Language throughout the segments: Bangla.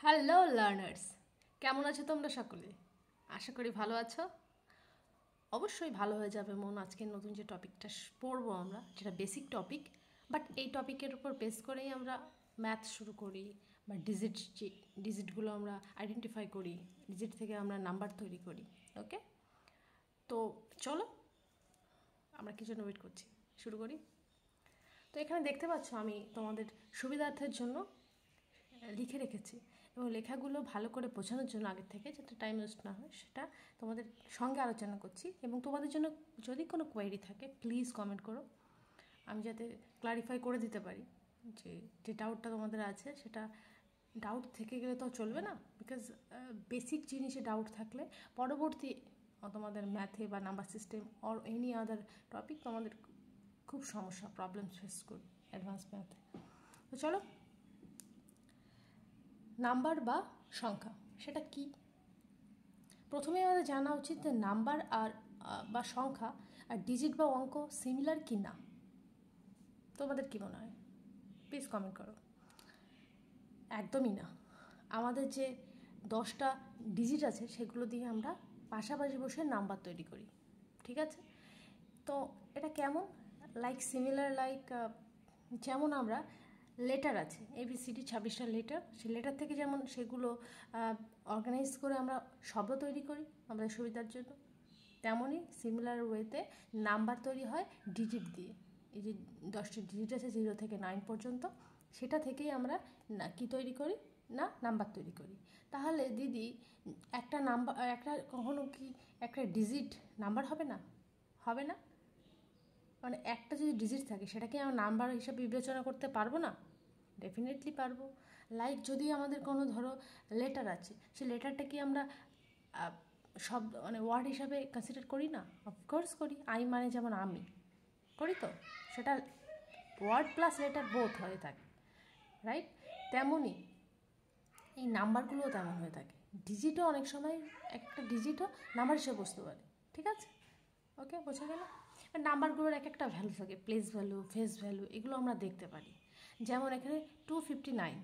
হ্যালো লার্নার্স, কেমন আছো তোমরা সকলে? আশা করি ভালো আছো। অবশ্যই ভালো হয়ে যাবে মন। আজকের নতুন যে টপিকটা পড়বো আমরা, যেটা বেসিক টপিক, বাট এই টপিকের উপর বেস করেই আমরা ম্যাথ শুরু করি বা ডিজিটগুলো আমরা আইডেন্টিফাই করি, ডিজিট থেকে আমরা নাম্বার তৈরি করি। ওকে, তো চলো আমরা কি জন্য ওয়েট করছি, শুরু করি। তো এখানে দেখতে পাচ্ছ আমি তোমাদের সুবিধার্থের জন্য লিখে রেখেছি, এবং লেখাগুলো ভালো করে বোঝানোর জন্য আগের থেকে, যাতে টাইম ওয়েস্ট না হয়, সেটা তোমাদের সঙ্গে আলোচনা করছি। এবং তোমাদের জন্য যদি কোনো কোয়েরি থাকে প্লিজ কমেন্ট করো, আমি যাতে ক্লারিফাই করে দিতে পারি। যে যে ডাউটটা তোমাদের আছে, সেটা ডাউট থেকে গেলে তো চলবে না, বিকজ বেসিক জিনিসে ডাউট থাকলে পরবর্তী তোমাদের ম্যাথে বা number system or any other topic তোমাদের খুব সমস্যা, প্রবলেম ফেস করবে অ্যাডভান্স ম্যাথে। তো চলো, নাম্বার বা সংখ্যা সেটা কি? প্রথমে আমাদের জানা উচিত যে নাম্বার আর বা সংখ্যা আর ডিজিট বা অঙ্ক সিমিলার কি না। তোমাদের কী মনে হয়? প্লিজ কমেন্ট করো। একদমই না। আমাদের যে 10টা ডিজিট আছে সেগুলো দিয়ে আমরা পাশাপাশি বসে নাম্বার তৈরি করি, ঠিক আছে? তো এটা কেমন? সিমিলার যেমন আমরা লেটার আছে ABCD 26টা লেটার, সেই লেটার থেকে যেমন সেগুলো অর্গানাইজ করে আমরা শব্দ তৈরি করি আমাদের সুবিধার জন্য, তেমনই সিমিলার ওয়েতে নাম্বার তৈরি হয় ডিজিট দিয়ে। এই যে 10টি ডিজিট আছে 0 থেকে 9 পর্যন্ত, সেটা থেকেই আমরা কী তৈরি করি না, নাম্বার তৈরি করি। তাহলে দিদি, একটা নাম্বার কখনো কি একটা ডিজিট নাম্বার হবে না? হবে না। মানে একটা যদি ডিজিট থাকে সেটাকে আমরা নাম্বার হিসাবে বিবেচনা করতে পারবো না? ডেফিনেটলি পারবো। যদি আমাদের কোনো ধরো লেটার আছে, সেই লেটারটা কি আমরা শব্দ মানে ওয়ার্ড হিসাবে কনসিডার করি না? অফকোর্স করি। আই মানে যেমন আমি করি, তো সেটা ওয়ার্ড প্লাস লেটার বোথ হয়ে থাকে, রাইট? তেমনই এই নাম্বারগুলোও তেমন হয়ে থাকে। ডিজিটও অনেক সময় একটা ডিজিটও নাম্বার হিসেবে বসতে পারে, ঠিক আছে? ওকে, বোঝা গেল? নাম্বারগুলোর একটা ভ্যালু থাকে, প্লেস ভ্যালু, ফেস ভ্যালু, এগুলো আমরা দেখতে পারি। যেমন এখানে 259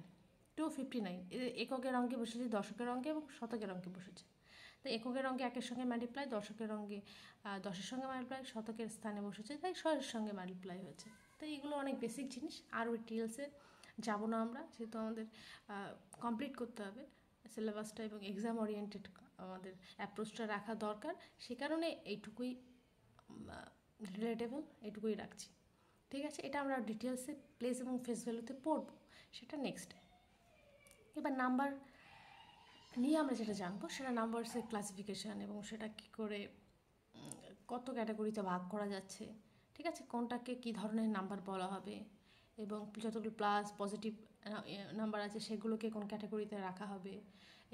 এককের অঙ্কে বসেছে, দশকের অঙ্কে এবং শতকের অঙ্কে বসেছে। তো এককের অঙ্কে 1-এর সঙ্গে মাল্টিপ্লাই, দশকের অঙ্কে 10-এর সঙ্গে মাল্টিপ্লাই, শতকের স্থানে বসেছে তাই 100-এর সঙ্গে মাল্টিপ্লাই হয়েছে। তো এইগুলো অনেক বেসিক জিনিস, আরও ডিটেলসে যাবো না আমরা, যেহেতু আমাদের কমপ্লিট করতে হবে সিলেবাসটা এবং এক্সাম ওরিয়েন্টেড আমাদের অ্যাপ্রোচটা রাখা দরকার। সে কারণে এইটুকুই রিলেটেবল, এইটুকুই রাখছি, ঠিক আছে? এটা আমরা ডিটেলসে প্লেস এবং ফেস ভ্যালুতে পড়বো, সেটা নেক্সট। এবার নাম্বার নিয়ে আমরা যেটা জানবো সেটা নাম্বারসের ক্লাসিফিকেশান, এবং সেটা কী করে কত ক্যাটাগরিতে ভাগ করা যাচ্ছে, ঠিক আছে? কোনটাকে কী ধরনের নাম্বার বলা হবে, এবং যতগুলো প্লাস পজিটিভ নাম্বার আছে সেগুলোকে কোন ক্যাটাগরিতে রাখা হবে,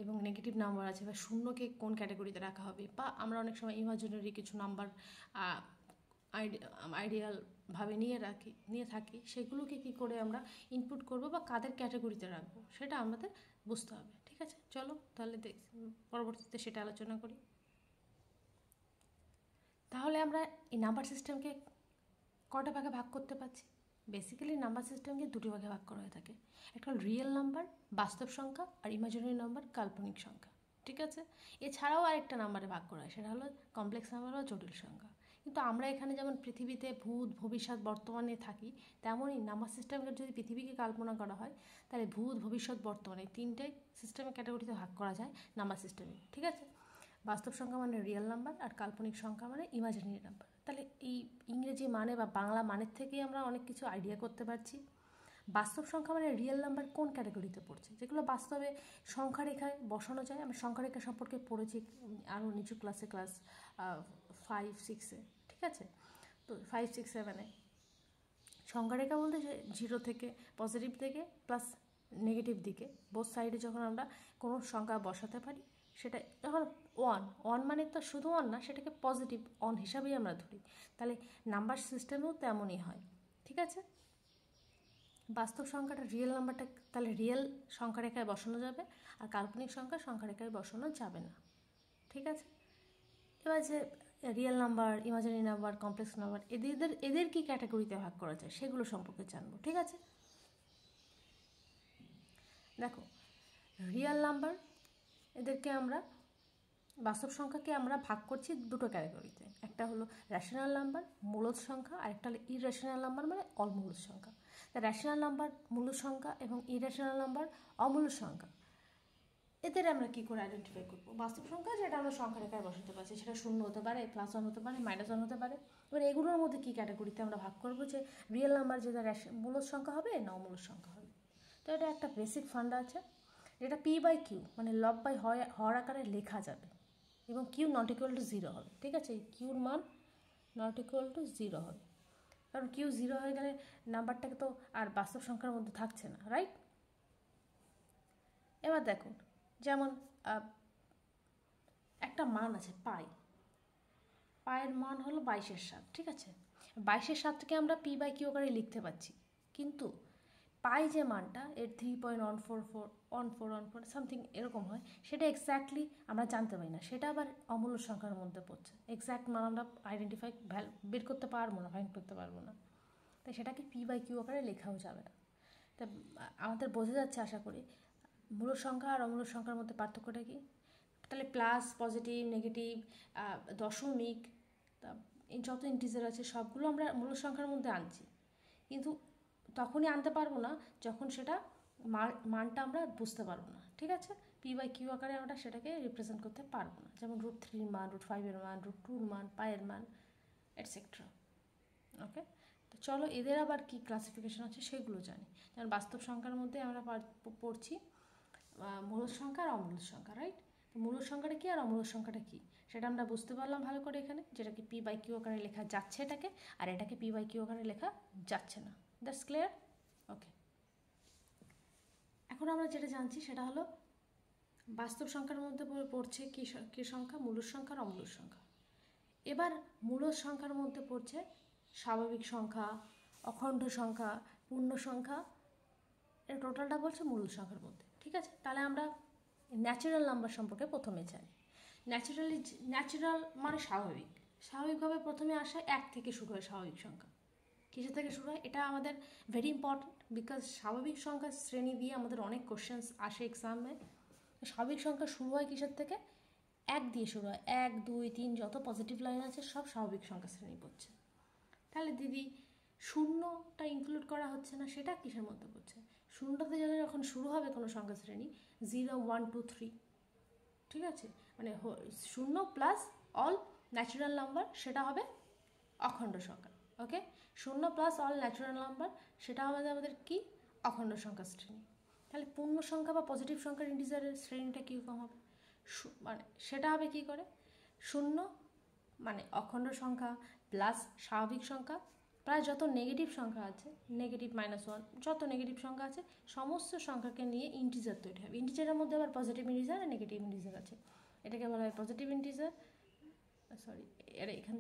এবং নেগেটিভ নাম্বার আছে বা শূন্যকে কোন ক্যাটাগরিতে রাখা হবে, বা আমরা অনেক সময় ইমাজিনারি কিছু নাম্বার আইডিয়ালভাবে নিয়ে থাকি, সেগুলোকে কী করে আমরা ইনপুট করব বা কাদের ক্যাটাগরিতে রাখবো, সেটা আমাদের বুঝতে হবে, ঠিক আছে? চলো তাহলে পরবর্তীতে সেটা আলোচনা করি। তাহলে আমরা এই নাম্বার সিস্টেমকে কটা ভাগে ভাগ করতে পারছি? বেসিক্যালি নাম্বার সিস্টেমকে দুটি ভাগে ভাগ করা হয়ে থাকে। একটা হল রিয়েল নাম্বার, বাস্তব সংখ্যা, আর ইমাজিনারি নাম্বার, কাল্পনিক সংখ্যা, ঠিক আছে? এছাড়াও আরেকটা নাম্বারে ভাগ করা হয়, সেটা হলো কমপ্লেক্স নাম্বার বা জটিল সংখ্যা। কিন্তু আমরা এখানে যেমন পৃথিবীতে ভূত, ভবিষ্যৎ, বর্তমানে থাকি, তেমনই নাম্বার সিস্টেমকে যদি পৃথিবীকে কল্পনা করা হয়, তাহলে ভূত, ভবিষ্যৎ, বর্তমানে তিনটাই সিস্টেমের ক্যাটাগরিতে ভাগ করা যায় নাম্বার সিস্টেমে, ঠিক আছে? বাস্তব সংখ্যা মানে রিয়েল নাম্বার, আর কাল্পনিক সংখ্যা মানে ইমাজিনারি নাম্বার। তাহলে এই ইংরেজি মানে বা বাংলা মানের থেকেই আমরা অনেক কিছু আইডিয়া করতে পারছি। বাস্তব সংখ্যা মানে রিয়েল নাম্বার কোন ক্যাটাগরিতে পড়ছে, যেগুলো বাস্তবে সংখ্যা রেখায় বসানো যায়। আমরা সংখ্যা রেখা সম্পর্কে পড়েছি আরও নিচু ক্লাস 5-6-এ, ঠিক আছে? তো 5-6-7-এ সংখ্যা রেখা বলতে যে 0 থেকে পজিটিভ দিকে প্লাস নেগেটিভ দিকে বোথ সাইডে যখন আমরা কোনো সংখ্যা বসাতে পারি, সেটা যখন ওয়ান মানে তো শুধু ওয়ান না, সেটাকে পজিটিভ অন হিসাবেই আমরা ধরি। তাহলে নাম্বার সিস্টেমেও তেমনই হয়, ঠিক আছে? বাস্তব সংখ্যাটা রিয়েল নাম্বারটা তাহলে রিয়েল সংখ্যা রেখায় বসানো যাবে, আর কাল্পনিক সংখ্যা রেখায় বসানো যাবে না, ঠিক আছে? এবার যে real number, imaginary number, complex number, এদের কি ক্যাটাগরিতে ভাগ করা যায় সেগুলো সম্পর্কে জানবো, ঠিক আছে? দেখো, রিয়েল নাম্বার, এদেরকে আমরা বাস্তব সংখ্যাকে আমরা ভাগ করছি দুটো ক্যাটাগরিতে। একটা হলো রেশনাল নাম্বার মূলদ সংখ্যা, আর একটা হলো ইরেশনাল নাম্বার মানে অমূলদ সংখ্যা। তা রেশনাল নাম্বার মূলদ সংখ্যা এবং ইরেশনাল নাম্বার অমূলদ সংখ্যা, এদের আমরা কী করে আইডেন্টিফাই করবো? বাস্তব সংখ্যা যেটা আমরা সংখ্যা রেখায় বসাতে পারছি, সেটা 0 হতে পারে, +1 হতে পারে, -1 হতে পারে। এবার এগুলোর মধ্যে কী ক্যাটাগরিতে আমরা ভাগ করবো, যে রিয়েল নাম্বার যেটা মূলদ সংখ্যা হবে না অমূলদ সংখ্যা হবে। তো এটা একটা বেসিক ফান্ডা আছে, যেটা P/Q মানে লব বাই হর আকারে লেখা যাবে, এবং Q ≠ 0 হবে। ঠিক আছে, এই কিউর মান ≠ 0 হবে, কারণ Q 0 হয়ে গেলে নাম্বারটাকে তো আর বাস্তব সংখ্যার মধ্যে থাকছে না, রাইট? এবার দেখুন, যেমন একটা মান আছে পায়ের মান হলো 22/7। ঠিক আছে, 22/7কে আমরা P/Q আকারে লিখতে পারছি, কিন্তু পাই যে মানটা এর 3.144 সামথিং এরকম হয়, সেটা এক্স্যাক্টলি আমরা জানতে পারি না, সেটা আবার অমূল্য সংখ্যার মধ্যে পড়ছে। এক্স্যাক্ট মান আমরা আইডেন্টিফাই বের করতে পারবো না, ফাইন্ড করতে পারবো না, তাই সেটাকে P/Q আকারে লেখাও যাবে না। তা আমাদের বোঝা যাচ্ছে আশা করি মূল সংখ্যা আর অমূল্য সংখ্যার মধ্যে পার্থক্যটা কি। তাহলে প্লাস, পজিটিভ, নেগেটিভ, দশমিক, এই যত ইন্টিজার আছে সবগুলো আমরা মূল সংখ্যার মধ্যে আনছি, কিন্তু তখনই আনতে পারবো না যখন সেটা মানটা আমরা বুঝতে পারবো না। ঠিক আছে, P/Q আকারে আমরা সেটাকে রিপ্রেজেন্ট করতে পারবো না, যেমন √3 মান, √5 মান, √2 মান, পায়ের মান, এটসেট্রা। ওকে, তো চলো এদের আবার কি ক্লাসিফিকেশন আছে সেগুলো জানি। যেমন বাস্তব সংখ্যার মধ্যে আমরা পড়ছি মূলদ সংখ্যা আর অমূলদ সংখ্যা, রাইট? তো মূলদ সংখ্যাটা কী আর অমূলদ সংখ্যাটা কী সেটা আমরা বুঝতে পারলাম ভালো করে এখানে, যেটাকে P/Q আকারে লেখা যাচ্ছে এটাকে, আর এটাকে P/Q আকারে লেখা যাচ্ছে না। That's clear? ওকে, এখন আমরা যেটা জানছি সেটা হলো বাস্তব সংখ্যার মধ্যে পড়ছে কী সংখ্যা? মূলদ সংখ্যা আর অমূলদ সংখ্যা। এবার মূলদ সংখ্যার মধ্যে পড়ছে স্বাভাবিক সংখ্যা, অখণ্ড সংখ্যা, পূর্ণ সংখ্যা, এর টোটালটা বলছে মূলদ সংখ্যার মধ্যে। ঠিক আছে, তাহলে আমরা ন্যাচারাল নাম্বার সম্পর্কে প্রথমে জানি। ন্যাচারাল মানে স্বাভাবিকভাবে প্রথমে আসে 1 থেকে শুরু হয় স্বাভাবিক সংখ্যা। কিসের থেকে শুরু হয়? এটা আমাদের ভেরি ইম্পর্টেন্ট, বিকজ স্বাভাবিক সংখ্যার শ্রেণী দিয়ে আমাদের অনেক কোশ্চেন্স আসে এক্সামে। স্বাভাবিক সংখ্যা শুরু হয় কিসের থেকে? 1 দিয়ে শুরু হয়। 1, 2, 3 যত পজিটিভ লাইন আছে সব স্বাভাবিক সংখ্যা শ্রেণী পড়ছে। তাহলে দিদি শূন্যটা ইনক্লুড করা হচ্ছে না, সেটা কিসের মধ্যে পড়ছে? শূন্যটাতে যখন শুরু হবে কোনো সংখ্যা শ্রেণী 0, 1, 2, 3, ঠিক আছে, মানে 0 প্লাস অল ন্যাচারাল নাম্বার, সেটা হবে অখণ্ড সংখ্যা। ওকে, 0 প্লাস অল ন্যাচারাল নাম্বার, সেটা আমাদের কি? অখণ্ড সংখ্যা শ্রেণী। তাহলে পূর্ণ সংখ্যা বা পজিটিভ সংখ্যার ইন্টিজারের শ্রেণীটা কীরকম হবে? মানে সেটা হবে কি করে? 0 মানে অখণ্ড সংখ্যা প্লাস স্বাভাবিক সংখ্যা প্রায় যত নেগেটিভ সংখ্যা আছে, নেগেটিভ, -1, যত নেগেটিভ সংখ্যা আছে সমস্ত সংখ্যাকে নিয়ে ইন্টিজার তৈরি হবে। ইন্টিজারের মধ্যে আবার পজিটিভ ইন্টিজার আর নেগেটিভ ইন্টিজার আছে। এটাকে বলা হয় পজিটিভ ইন্টিজার, সরি, এখান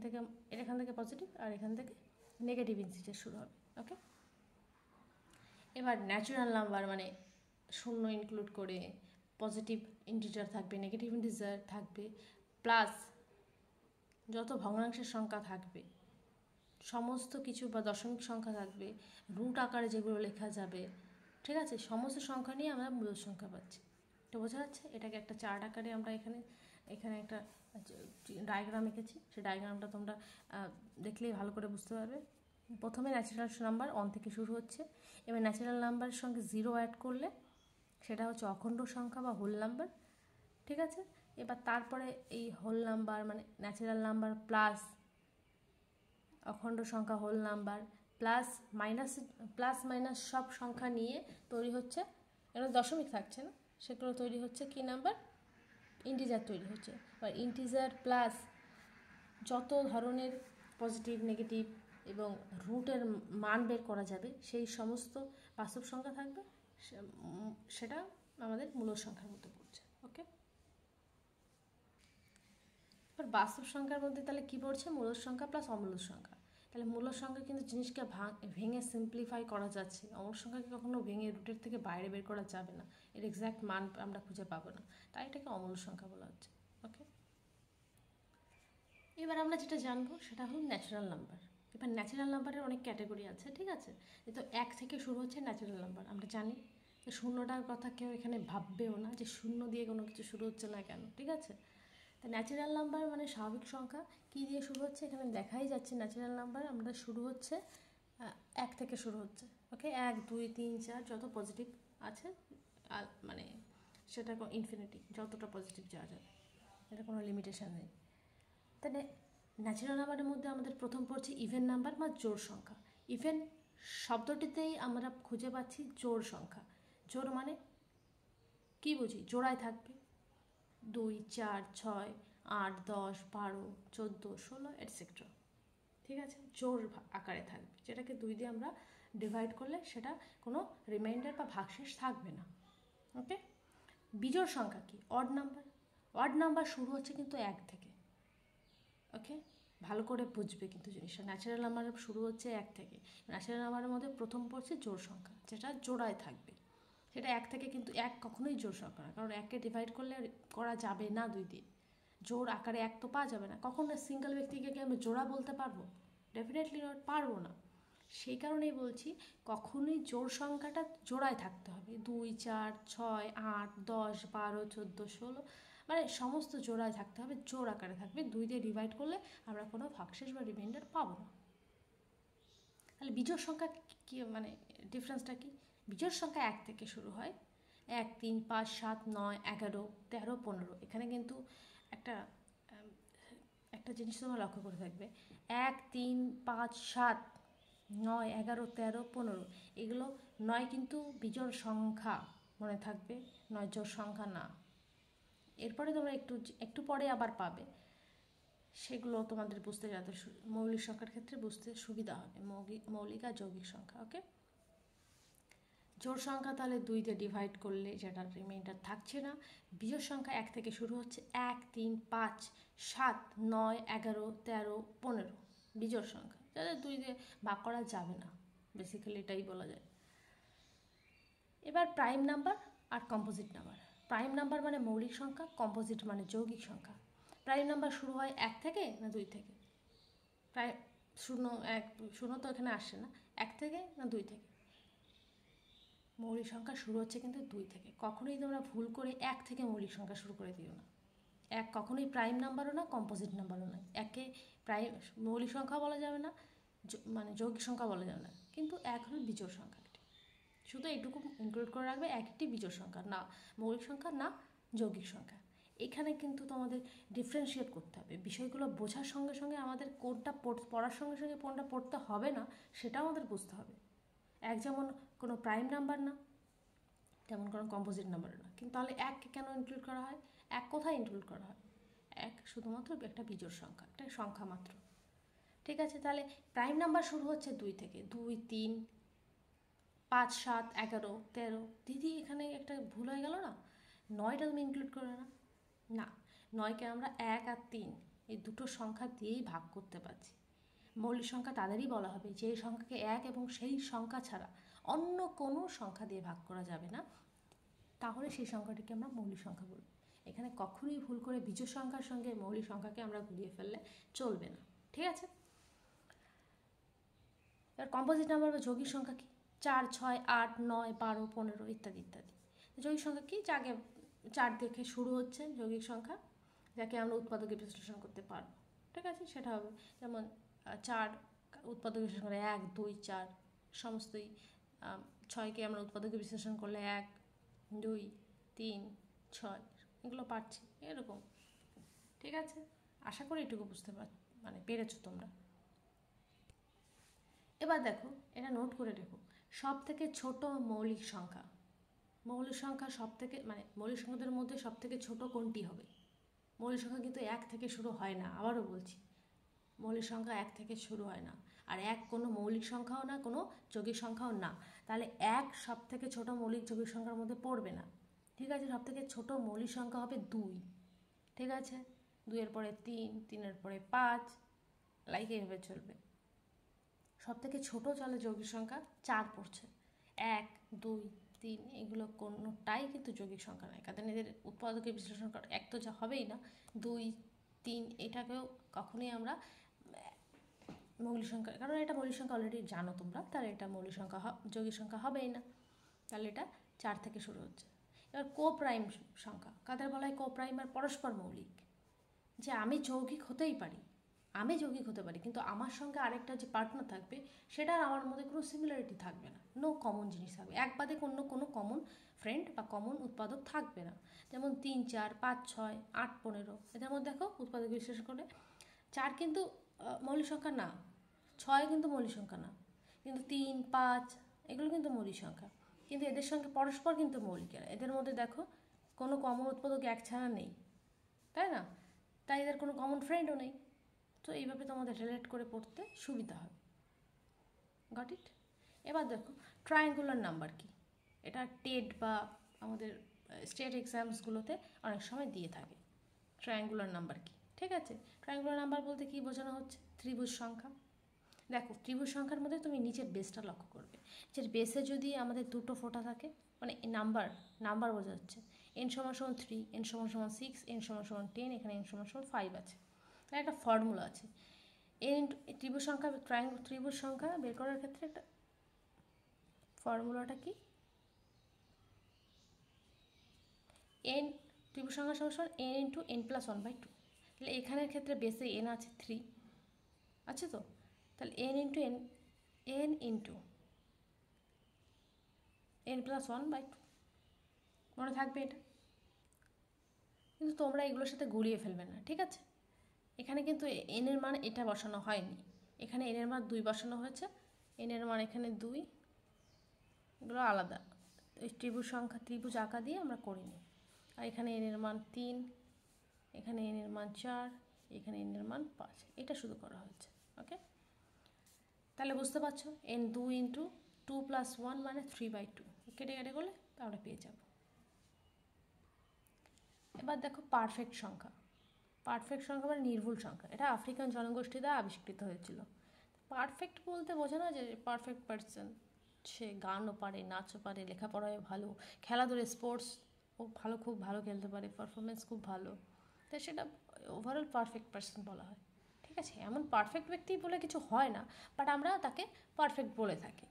থেকে পজিটিভ আর এখান থেকে নেগেটিভ ইন্টিজার শুরু হবে। ওকে, এবার ন্যাচারাল নাম্বার মানে 0 ইনক্লুড করে পজিটিভ ইন্টিজার থাকবে, নেগেটিভ ইন্টিজার থাকবে, প্লাস যত ভগ্নাংশের সংখ্যা থাকবে সমস্ত কিছু, বা দশমিক সংখ্যা থাকবে, রুট আকারে যেগুলো লেখা যাবে, ঠিক আছে, সমস্ত সংখ্যা নিয়ে আমরা মূলদ সংখ্যা পাচ্ছি। তো বোঝা যাচ্ছে? এটাকে একটা চার্ট আকারে আমরা এখানে একটা ডায়াগ্রাম এঁকেছি, সেই ডায়াগ্রামটা তোমরা দেখলেই ভালো করে বুঝতে পারবে। প্রথমে ন্যাচারাল নাম্বার 1 থেকে শুরু হচ্ছে, এবার ন্যাচারাল নাম্বারের সঙ্গে 0 অ্যাড করলে সেটা হচ্ছে অখণ্ড সংখ্যা বা হোল নাম্বার। ঠিক আছে, এবার তারপরে এই হোল নাম্বার মানে ন্যাচারাল নাম্বার প্লাস অখণ্ড সংখ্যা, হোল নাম্বার প্লাস মাইনাস সব সংখ্যা নিয়ে তৈরি হচ্ছে, এখানে দশমিক থাকছে না, সেগুলো তৈরি হচ্ছে কি নাম্বার? ইন্টিজার তৈরি হচ্ছে। আর ইন্টিজার প্লাস যত ধরনের পজিটিভ, নেগেটিভ এবং রুটের মান বের করা যাবে সেই সমস্ত বাস্তব সংখ্যা থাকবে, সেটা আমাদের মূলদ সংখ্যার মধ্যে পড়ছে। ওকে, এবার বাস্তব সংখ্যার মধ্যে তাহলে কী পড়ছে? মূলদ সংখ্যা প্লাস অমূলদ সংখ্যা। তাহলে মূলদ সংখ্যা কিন্তু জিনিসকে ভেঙে সিম্পলিফাই করা যাচ্ছে, অমূলদ সংখ্যাকে কখনো ভেঙে রুটের থেকে বাইরে বের করা যাবে না, এর এক্স্যাক্ট মান আমরা খুঁজে পাবো না, তাই এটাকে অমূলদ সংখ্যা বলা হচ্ছে। ওকে, এবার আমরা যেটা জানবো সেটা হলো ন্যাচারাল নাম্বার। এবার ন্যাচারাল নাম্বারের অনেক ক্যাটাগরি আছে, ঠিক আছে, তো 1 থেকে শুরু হচ্ছে ন্যাচারাল নাম্বার, আমরা জানি তো শূন্যটার কথা কেউ এখানে ভাববেও না যে শূন্য দিয়ে কোনো কিছু শুরু হচ্ছে না কেন, ঠিক আছে। তো ন্যাচারাল নাম্বার মানে স্বাভাবিক সংখ্যা কী দিয়ে শুরু হচ্ছে, এখানে দেখাই যাচ্ছে ন্যাচারাল নাম্বার আমরা শুরু হচ্ছে 1 থেকে শুরু হচ্ছে, ওকে। 1 2 3 4 যত পজিটিভ আছে, আর মানে সেটা ইনফিনিটি, যতটা পজিটিভ যাওয়া যাবে, এটা কোনো লিমিটেশন নেই। তাহলে ন্যাচারাল নাম্বারের মধ্যে আমাদের প্রথম পড়ছে ইভেন নাম্বার বা জোড় সংখ্যা। ইভেন শব্দটিতেই আমরা খুঁজে পাচ্ছি জোড় সংখ্যা। জোড় মানে কি বুঝি, জোড়ায় থাকবে 2 4 6 8 10 12 14 16 এটসেট্রা, ঠিক আছে। জোড় আকারে থাকবে, যেটাকে 2 দিয়ে আমরা ডিভাইড করলে সেটা কোনো রিমাইন্ডার বা ভাগশেষ থাকবে না, ওকে। বিজোড় সংখ্যা কি, অড নাম্বার। অড নাম্বার শুরু হচ্ছে কিন্তু 1 থেকে, ওকে। ভালো করে বুঝবে কিন্তু জিনিসটা, ন্যাচারাল নাম্বার শুরু হচ্ছে 1 থেকে। ন্যাচারাল নাম্বারের মধ্যে প্রথম পড়ছে জোড় সংখ্যা, যেটা জোড়ায় থাকবে, সেটা 1 থেকে, কিন্তু 1 কখনোই জোড় সংখ্যা না, কারণ 1কে ডিভাইড করলে করা যাবে না 2 দিয়ে। জোড় আকারে 1 তো পাওয়া যাবে না, কখনো সিঙ্গেল ব্যক্তিকে কি আমি জোড়া বলতে পারবো? ডেফিনেটলি নট, পারবো না। সেই কারণেই বলছি কখনোই জোড় সংখ্যাটা জোড়ায় থাকতে হবে। 2 4 6 8 10 12 14 16 মানে সমস্ত জোড়ায় থাকতে হবে, জোড় আকারে থাকবে। 2 দিয়ে ডিভাইড করলে আমরা কোনো ভাগশেষ বা রিমাইন্ডার পাবো না। তাহলে বিজোড় সংখ্যা কি, মানে ডিফারেন্সটা কি? বিজোড় সংখ্যা 1 থেকে শুরু হয়, 1 3 5 7 9 11 13 15। এখানে কিন্তু একটা একটা জিনিস তোমরা লক্ষ্য করে থাকবে, 1 3 5 7 9 11 13 15, এগুলো 9 কিন্তু বিজোড় সংখ্যা, মনে থাকবে, 9 জোড় সংখ্যা না। এরপরে তোমরা একটু পরে আবার পাবে, সেগুলো তোমাদের বুঝতে যাতে মৌলিক সংখ্যার ক্ষেত্রে বুঝতে সুবিধা হবে, মৌলিক আর যৌগিক সংখ্যা, ওকে। জোড় সংখ্যা তাহলে 2 দিয়ে ডিভাইড করলে যেটা রিমাইন্ডার থাকছে না। বিজোড় সংখ্যা 1 থেকে শুরু হচ্ছে, 1 3 5 7 9 11 13 15 বিজোড় সংখ্যা, যাদের 2 দিয়ে ভাগ করা যাবে না, বেসিক্যালি এটাই বলা যায়। এবার প্রাইম নাম্বার আর কম্পোজিট নাম্বার। প্রাইম নাম্বার মানে মৌলিক সংখ্যা, কম্পোজিট মানে যৌগিক সংখ্যা। প্রাইম নাম্বার শুরু হয় 1 থেকে না 2 থেকে? প্রায় শূন্য তো এখানে আসছে না, 1 থেকে না 2 থেকে? মৌলিক সংখ্যা শুরু হচ্ছে কিন্তু 2 থেকে। কখনোই তোমরা ভুল করে 1 থেকে মৌলিক সংখ্যা শুরু করে দিও না। 1 কখনোই প্রাইম নাম্বারও না, কম্পোজিট নাম্বারও নয়। 1কে প্রাইম মৌলিক সংখ্যা বলা যাবে না, মানে যৌগিক সংখ্যা বলা যাবে না, কিন্তু 1 হলো বিজোড় সংখ্যা। শুধু এইটুকু ইনক্লুড করে রাখবে, একটি বিজোড় সংখ্যা, না মৌলিক সংখ্যা না যৌগিক সংখ্যা। এখানে কিন্তু তোমাদের ডিফারেন্সিয়েট করতে হবে, বিষয়গুলো বোঝার সঙ্গে সঙ্গে আমাদের কোনটা পড়ার সঙ্গে সঙ্গে কোনটা পড়তে হবে না সেটাও আমাদের বুঝতে হবে। 1 যেমন কোনো প্রাইম নাম্বার না, তেমন কোনো কম্পোজিট নাম্বার না, কিন্তু তাহলে 1কে কেন ইনক্লুড করা হয়? 1 কোথায় ইনক্লুড করা হয়? 1 শুধুমাত্র একটা বিজোড় সংখ্যা, একটা সংখ্যা মাত্র, ঠিক আছে। তাহলে প্রাইম নাম্বার শুরু হচ্ছে 2 থেকে, 2 3 5 7 11 13। দিদি এখানে একটা ভুল হয়ে গেল না, 9টা তুমি ইনক্লুড করো না, না 9কে আমরা 1 আর 3 এই দুটো সংখ্যা দিয়েই ভাগ করতে পারছি। মৌলিক সংখ্যা তাদেরই বলা হবে যে সংখ্যাকে 1 এবং সেই সংখ্যা ছাড়া অন্য কোনো সংখ্যা দিয়ে ভাগ করা যাবে না, তাহলে সেই সংখ্যাটিকে আমরা মৌলিক সংখ্যা বলব। এখানে কখনোই ভুল করে বিজোড় সংখ্যার সঙ্গে মৌলিক সংখ্যাকে আমরা ঘুরিয়ে ফেললে চলবে না, ঠিক আছে। এবার কম্পোজিট নাম্বার বা যৌগিক সংখ্যা কি? 4 6 8 9 12 15 ইত্যাদি ইত্যাদি। যৌগিক সংখ্যা কি? যাকে 4 দেখে শুরু হচ্ছে যৌগিক সংখ্যা, যাকে আমরা উৎপাদকে বিশ্লেষণ করতে পারবো, ঠিক আছে। সেটা হবে যেমন 4 উৎপাদক বিশ্লেষণ করে 1 2 4 সমস্তই। 6কে আমরা উৎপাদকে বিশ্লেষণ করলে 1 2 3 6, এগুলো পাচ্ছি এরকম, ঠিক আছে। আশা করি এটুকু বুঝতে মানে পেরেছো তোমরা। এবার দেখো, এটা নোট করে রেখো, সব থেকে ছোট মৌলিক সংখ্যা। মৌলিক সংখ্যা সব থেকে, মানে মৌলিক সংখ্যাদের মধ্যে সব থেকে ছোট কোনটি হবে? মৌলিক সংখ্যা কিন্তু 1 থেকে শুরু হয় না, আবারও বলছি, মৌলিক সংখ্যা 1 থেকে শুরু হয় না। আর 1 কোনো মৌলিক সংখ্যাও না, কোনো যৌগিক সংখ্যাও না, তাহলে 1 সব থেকে ছোট মৌলিক যৌগিক সংখ্যার মধ্যে পড়বে না, ঠিক আছে। সব থেকে ছোট মৌলিক সংখ্যা হবে 2, ঠিক আছে। 2 এর পরে 3, 3 এর পরে 5, লাইক এইভাবে চলবে। সব থেকে ছোটো চলে যৌগিক সংখ্যা 4 পড়ছে, 1 2 3 এগুলো কোনোটাই কিন্তু যৌগিক সংখ্যা নয়, কারণ এদের উৎপাদকে বিশ্লেষণ করা 1 তো যা হবেই না, 2 3 এটাকেও কখনোই আমরা মৌলিক সংখ্যা, কারণ এটা মৌলিক সংখ্যা অলরেডি জানো তোমরা, তাহলে এটা মৌলিক সংখ্যা যৌগিক সংখ্যা হবেই না, তাহলে এটা 4 থেকে শুরু হচ্ছে। এবার কো প্রাইম সংখ্যা কাদের বলা হয়? কো প্রাইম আর পরস্পর মৌলিক, যে আমি যৌগিক হতেই পারি, আমি যৌগিক হতে পারি, কিন্তু আমার সঙ্গে আরেকটা যে পার্টনার থাকবে সেটার আমার মধ্যে কোনো সিমিলারিটি থাকবে না, নো কমন জিনিস থাকবে, এক বাদে কোনো কমন ফ্রেন্ড বা কমন উৎপাদক থাকবে না। যেমন 3, 4, 5, 6, 8, 15, এদের মধ্যে দেখো উৎপাদক বিশেষ করে 4 কিন্তু মৌলিক সংখ্যা না, 6 কিন্তু মৌলিক সংখ্যা না, কিন্তু 3, 5 এগুলো কিন্তু মৌলিক সংখ্যা, কিন্তু এদের সঙ্গে পরস্পর কিন্তু মৌলিক। এদের মধ্যে দেখো কোনো কমন উৎপাদক এক ছাড়া নেই, তাই না? তাই এদের কোনো কমন ফ্রেন্ডও নেই। তো এইভাবে তোমাদের রিলেট করে পড়তে সুবিধা হবে। Got it? এবার দেখো ট্রায়াঙ্গুলার নাম্বার কি, এটা টেট বা আমাদের স্টেট এক্সামসগুলোতে অনেক সময় দিয়ে থাকে। ট্রায়াঙ্গুলার নাম্বার কি? ঠিক আছে, ট্রায়াঙ্গুলার নাম্বার বলতে কি বোঝানো হচ্ছে? ত্রিভুজ সংখ্যা। দেখো ত্রিভুজ সংখ্যার মধ্যে তুমি নিচের বেসটা লক্ষ্য করবে, যে বেসে যদি আমাদের দুটো ফোঁটা থাকে, মানে নাম্বার বোঝা যাচ্ছে n = 3, n = 6, n = 10, এখানে n = 5 আছে। তার একটা ফর্মুলা আছে। ত্রিভুজ সংখ্যা বের করার ক্ষেত্রে একটা ফর্মুলাটা কি? n ত্রিভুজ সংখ্যা সমান n × n + 1/2। তাহলে এখানের ক্ষেত্রে বেসে n আছে 3 আছে, তো তাহলে n × n + 1/2 মনে থাকবে এটা। কিন্তু তোমরা এগুলোর সাথে গুলিয়ে ফেলবে না, ঠিক আছে? এখানে কিন্তু n এর মান এটা বসানো হয়নি, এখানে n এর মান 2 বসানো হয়েছে, n এর মান এখানে 2, এগুলো আলাদা। ওই ত্রিভুজ আঁকা দিয়ে আমরা করিনি। আর এখানে n এর মান 3, এখানে n এর মান 4, এখানে n এর মান 5, এটা শুধু করা হয়েছে। ওকে, তাহলে বুঝতে পারছো n 2 × 2 + 1 মানে 3/2, কেটে করলে আমরা পেয়ে যাব। এবার দেখো পারফেক্ট সংখ্যা। পারফেক্ট সংখ্যা মানে নির্ভুল সংখ্যা, এটা আফ্রিকান জনগোষ্ঠী দ্বারা আবিষ্কৃত হয়েছিল। পারফেক্ট বলতে বোঝে না যে পারফেক্ট পার্সন, সে গানও পারে, নাচও পারে, লেখাপড়ায় ভালো, খেলাধুলা স্পোর্টস ও খুব ভালো খেলতে পারে, পারফরমেন্স খুব ভালো, তাই সেটা ওভারঅল পারফেক্ট পার্সন বলা হয়। ঠিক আছে, এমন পারফেক্ট ব্যক্তি বলে কিছু হয় না, বাট আমরা তাকে পারফেক্ট বলে থাকি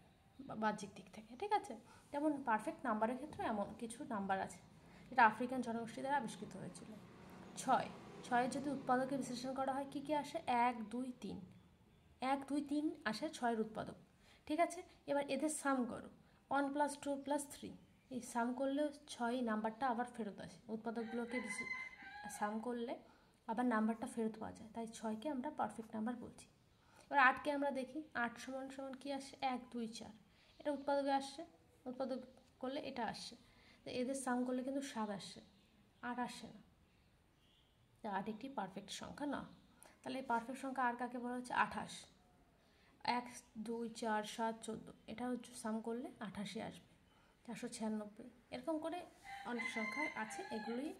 বাহ্যিক দিক থেকে। ঠিক আছে, যেমন পারফেক্ট নাম্বারের ক্ষেত্রে এমন কিছু নাম্বার আছে যেটা আফ্রিকান জনগোষ্ঠী দ্বারা আবিষ্কৃত হয়েছিল। 6 যদি উৎপাদকে বিশ্লেষণ করা হয় কী কী আসে? 1, 2, 3, 1, 2, 3 আসে 6-এর উৎপাদক। ঠিক আছে, এবার এদের সাম করো, 1 + 2 + 3, এই সাম করলেও 6 নাম্বারটা আবার ফেরত আসে, উৎপাদকগুলোকে সাম করলে আবার নাম্বারটা ফেরত পাওয়া যায়, তাই 6কে আমরা পারফেক্ট নাম্বার বলছি। এবার 8কে আমরা দেখি, 8 = কী আসে? 1, 2, 4, এটা উৎপাদকে আসছে, উৎপাদক করলে এটা আসছে, তো এদের সাম করলে কিন্তু 7 আসছে, 8 আসছে না, 8 একটি পারফেক্ট সংখ্যা না। তাহলে এই পারফেক্ট সংখ্যা আর কাকে বলা হচ্ছে? 28, 1, 2, 4, 7, 14, এটাও সাম করলে 88 আসবে, 496, এরকম করে অনেক সংখ্যা আছে, এগুলোই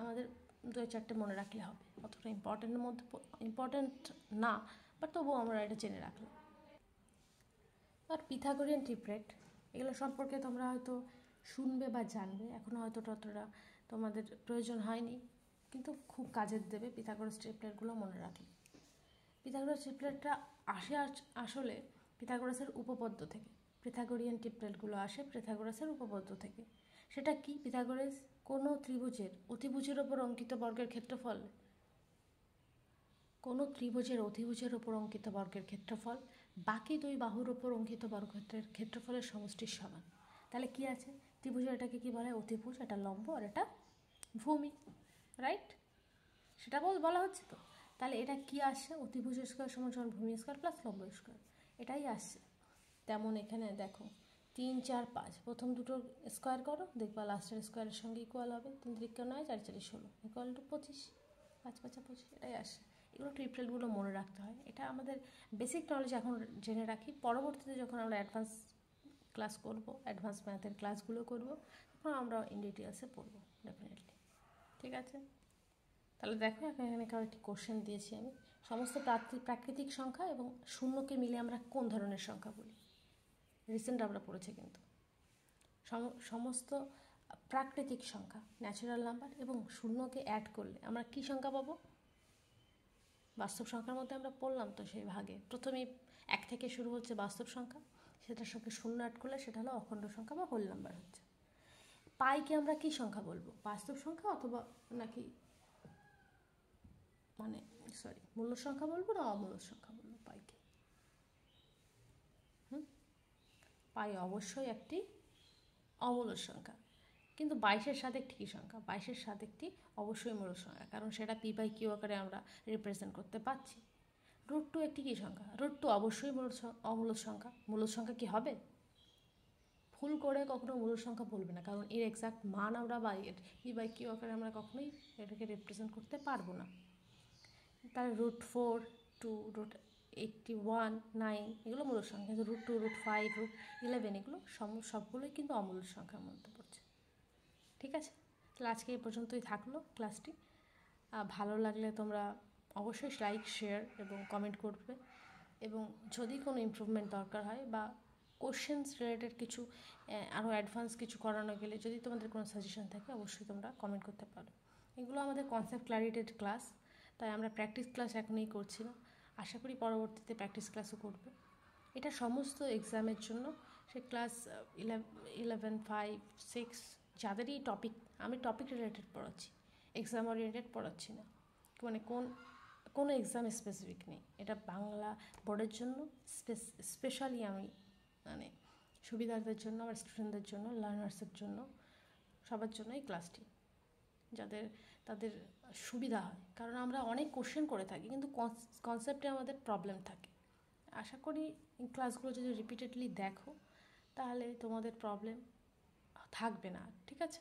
আমাদের 2-4টে মনে রাখলে হবে, অতটা ইম্পর্টেন্ট না, বাট তবুও আমরা এটা জেনে রাখলাম। আর পিথাগোরিয়ান ট্রিপ্লেট, এগুলো সম্পর্কে তোমরা হয়তো শুনবে বা জানবে, এখনও হয়তো ততটা তোমাদের প্রয়োজন হয়নি, কিন্তু খুব কাজের দেবে পিথাগোরাস ট্রিপ্লেটগুলো মনে রাখলে। পিথাগোরাস ট্রিপ্লেটটা আসে আসলে পিথাগোরাসের উপপাদ্য থেকে, পিথাগোরিয়ান ট্রিপ্লেটগুলো আসে পিথাগোরাসের উপপাদ্য থেকে। সেটা কি? পিথাগোরাস কোনো ত্রিভুজের অতিভুজের ওপর অঙ্কিত বর্গের ক্ষেত্রফল, কোনো ত্রিভুজের অতিভুজের ওপর অঙ্কিত বর্গের ক্ষেত্রফল বাকি দুই বাহুর ওপর অঙ্কিত বর্গক্ষেত্রের ক্ষেত্রফলের সমষ্টির সমান। তাহলে কি আছে? ত্রিভুজের এটাকে কি বলে? অতিভুজ, এটা লম্ব আর এটা ভূমি, রাইট? সেটা বলা হচ্ছে তো। তাহলে এটা কি আসছে? অতিভুজ স্কোয়ার সমান ভূমি স্কোয়ার প্লাস লম্ব স্কোয়ার, এটাই আসছে। তেমন এখানে দেখো 3, 4, 5, প্রথম দুটো স্কোয়ার করো, দেখবা লাস্টের স্কোয়ারের সঙ্গে ইকুয়াল হবে, 3 × 9, 4, 4, 16 = 25, 5, 5, 25, এটাই আসছে। এগুলো ট্রিপলেটগুলো মনে রাখতে হয়, এটা আমাদের বেসিক নলেজ এখন জেনে রাখি, পরবর্তীতে যখন আমরা অ্যাডভান্স ক্লাস করব, অ্যাডভান্স ম্যাথের ক্লাসগুলো করব, তখন আমরা ইন ডিটেলসে পড়বো ডেফিনেটলি। ঠিক আছে, তাহলে দেখো এখানে কয়েকটি কোশ্চেন দিয়েছি আমি। সমস্ত প্রাকৃতিক সংখ্যা এবং শূন্যকে মিলে আমরা কোন ধরনের সংখ্যা বলি? রিসেন্ট আমরা পড়েছি কিন্তু সমস্ত প্রাকৃতিক সংখ্যা, ন্যাচারাল নাম্বার এবং শূন্যকে অ্যাড করলে আমরা কি সংখ্যা পাবো? বাস্তব সংখ্যার মধ্যে আমরা পড়লাম তো সেই ভাগে, প্রথমেই 1 থেকে শুরু হচ্ছে বাস্তব সংখ্যা, সেটার সঙ্গে শূন্য অ্যাড করলে সেটা হলো অখণ্ড সংখ্যা বা হোল নাম্বার হচ্ছে। পাইকে আমরা কী সংখ্যা বলবো, বাস্তব সংখ্যা অথবা নাকি মানে মূল্য সংখ্যা বলবো না অমূল্য সংখ্যা বলবো পাইকে? পাই অবশ্যই একটি অমূল্য সংখ্যা, কিন্তু 22-এর সাথে একটি কী সংখ্যা? 22-এর সাথে একটি অবশ্যই মূল্য সংখ্যা, কারণ সেটা p/q আকারে আমরা রিপ্রেজেন্ট করতে পারছি। √2 একটি কী সংখ্যা? √2 অবশ্যই অমূল্য সংখ্যা। মূল্য সংখ্যা কি হবে? ভুল করে কখনো মূল্য সংখ্যা বলবে না, কারণ এর এক্সাক্ট মান আমরা বা এর p/q আকারে আমরা কখনোই এটাকে রিপ্রেজেন্ট করতে পারবো না। তাহলে √4, 2, √81, 9 এগুলো মূল্য সংখ্যা, কিন্তু √2, √5, √11 এগুলো সবগুলোই কিন্তু অমূল্য সংখ্যার মধ্যে পড়ছে। ঠিক আছে, তাহলে আজকে এই পর্যন্তই থাকলো ক্লাসটি। ভালো লাগলে তোমরা অবশ্যই লাইক, শেয়ার এবং কমেন্ট করবে, এবং যদি কোনো ইমপ্রুভমেন্ট দরকার হয় বা কোশ্চেন্স রিলেটেড কিছু আরও অ্যাডভান্স কিছু করানো গেলে যদি তোমাদের কোনো সাজেশন থাকে অবশ্যই তোমরা কমেন্ট করতে পারো। এগুলো আমাদের কনসেপ্ট ক্ল্যারিটেড ক্লাস, তাই আমরা প্র্যাকটিস ক্লাস এখনই করছি না, আশা করি পরবর্তীতে প্র্যাকটিস ক্লাসও করবে। এটা সমস্ত এক্সামের জন্য, সে ক্লাস 11, 5, 6 যাদেরই টপিক, আমি টপিক রিলেটেড পড়াচ্ছি, এক্সাম ওরিয়েন্টেড পড়াচ্ছি না, মানে কোনো এক্সাম স্পেসিফিক নেই। এটা বাংলা বোর্ডের জন্য স্পেশালি আমি মানে সুবিধার্থের জন্য, আমার স্টুডেন্টদের জন্য, লার্নার্সের জন্য, সবার জন্য এই ক্লাসটি, তাদের সুবিধা হয়। কারণ আমরা অনেক কোশ্চেন করে থাকি কিন্তু কনসেপ্টে আমাদের প্রবলেম থাকে। আশা করি এই ক্লাসগুলো যদি রিপিটেডলি দেখো তাহলে তোমাদের প্রবলেম থাকবে না। ঠিক আছে।